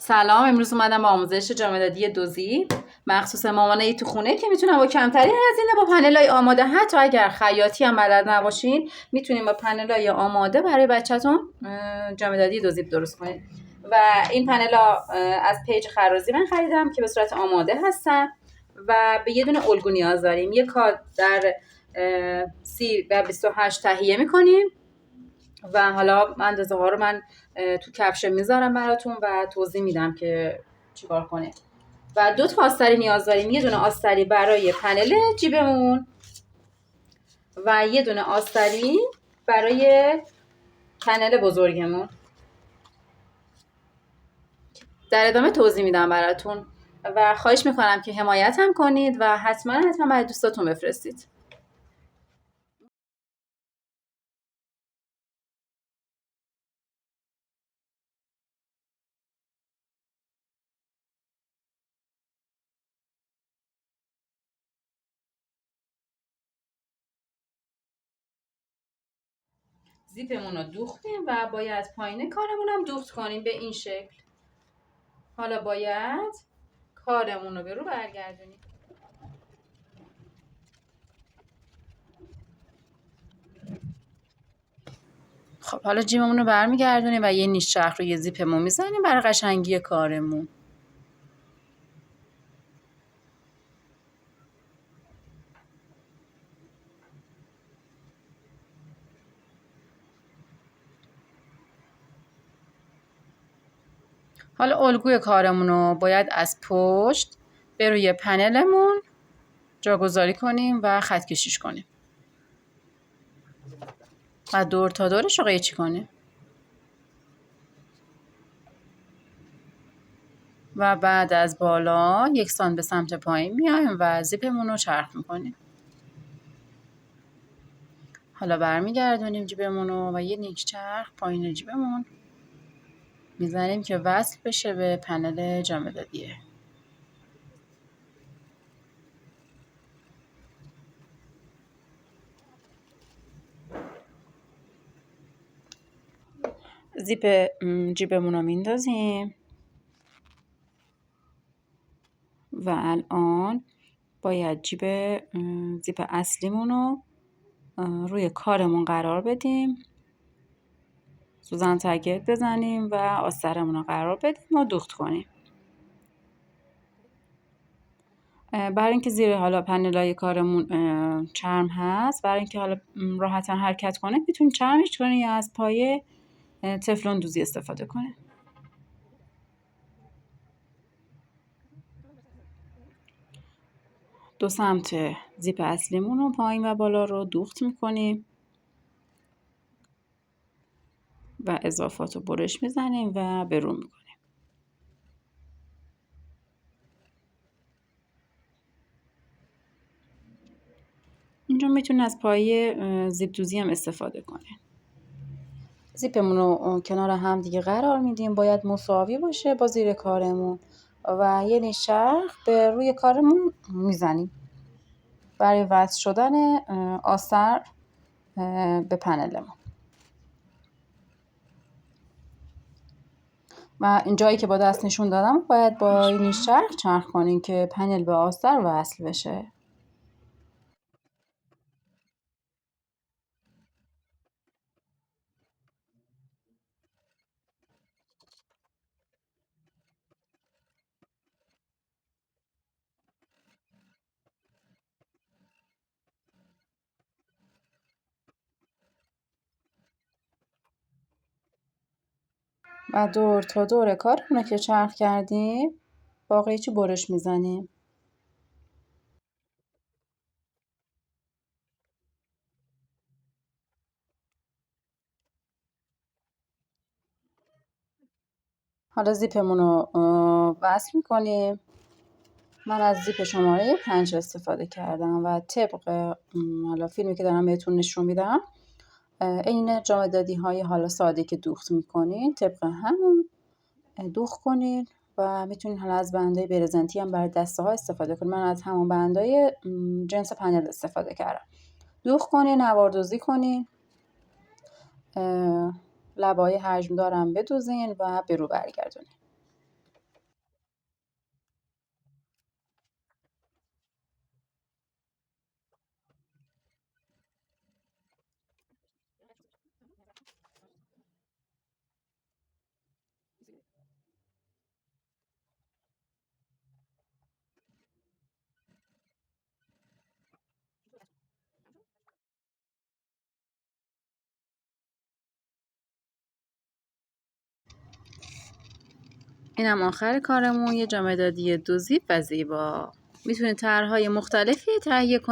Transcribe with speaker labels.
Speaker 1: سلام، امروز اومدم با آموزش جامدادی دوزی مخصوص مامانایی تو خونه که میتونن با کمترین هزینه با پنلای آماده، حتی اگر خیاطی هم بلد نباشین میتونین با پنلای آماده برای بچه‌تون جامدادی دوزی درست کنید. و این پنلا از پیج خرازی من خریدم که به صورت آماده هستن و به یه دونه الگو نیاز داریم. یک کاد در 30x28 تهیه میکنیم و حالا اندازه ها رو من تو کپشن میذارم براتون و توضیح میدم که چیکار کنه. و 2 تا آستری نیاز داریم، یه دونه آستری برای پنل جیبمون و یه دونه آستری برای پنل بزرگمون. در ادامه توضیح میدم براتون و خواهش میکنم که حمایت هم کنید و حتما برای دوستاتون بفرستید. زیپمون رو دوختیم و باید پایین کارمون هم دوخت کنیم به این شکل. حالا باید کارمون رو به رو برگردونیم. خب حالا جیبمون رو برمیگردونیم و یه نیش چرخ روی زیپمون میزنیم برای قشنگی کارمون. حالا الگوی کارمون رو باید از پشت به روی پنلمون جاگذاری کنیم و خط کشیش کنیم و دور تا دورش رو قیچی کنیم و بعد از بالا یکسان به سمت پایین میایم و زیپمون رو چرخ میکنیم. حالا برمیگردونیم جیبمون رو و یه نیک چرخ پایین جیبمون میزنیم که وصل بشه به پنل جامدادیه. زیپ جیبمون رو میندازیم و الان باید زیپ اصلیمون رو روی کارمون قرار بدیم، سوزن تگت بزنیم و آسترمون رو قرار بدیم و دوخت کنیم. برای اینکه زیر حالا پنلای کارمون چرم هست، برای اینکه حالا راحتاً حرکت کنه میتونید چرمش کنید یا از پایه تفلون دوزی استفاده کنید. دو سمت زیپ اصلیمون رو پایین و بالا رو دوخت میکنیم و اضافات رو برش میزنیم و برو میکنیم. اینجا میتونید از پایه زیپ دوزی هم استفاده کنید. زیپمون رو کنار هم دیگه قرار میدیم، باید مساوی باشه با زیر کارمون و یه نیش چرخ به روی کارمون میزنیم برای وصل شدن آستر به پنلمون. و این جایی که با دست نشون دادم باید با نیش چرخ چرخ کنیم که پنل به آستر وصل بشه. و دور تا دور کارمون که چرخ کردیم با قیچی برش میزنیم. حالا زیپمون رو وصل میکنیم. من از زیپ شماره 5 استفاده کردم و طبق حالا فیلمی که دارم بهتون نشون میدم این جامدادی های حالا ساده که دوخت میکنین طبق همون دوخت کنین و میتونین حالا از بندای برزنتی هم برای دسته ها استفاده کنین. من از همون بندای جنس پنل استفاده کردم. دوخت کنین، نواردوزی کنین، لبای حجم دارم بدوزین و به رو برگردونین. اینم آخر کارمون، یه جامدادی 2 زیپ و زیبا. میتونید طرح‌های مختلفی تهیه کنید.